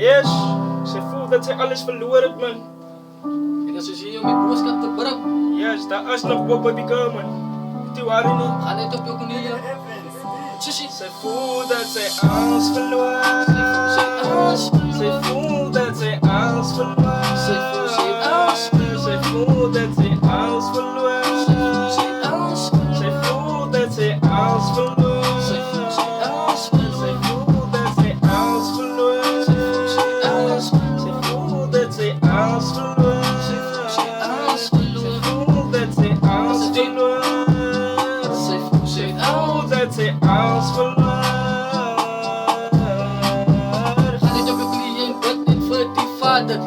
Yes, ze voelt dat zij alles verloren, man. En als je ziet je met boodschap te brengen, Yes, daar is nog Bobo Bico, man. Die waren niet. ga niet op je knieën. Sushi. Zij voelt dat zij alles verloren. Zij voelt dat zij alles verloren. Zij voelt dat zij alles verloren. Zij voelt dat zij alles verloren. Zij voelt dat zij alles verloren. Zij voelt dat zij alles verloren. Zij voelt dat zij alles verloren. Zij voelt dat zij alles verloren. Ga niet op je knieën, bid en voor die vader.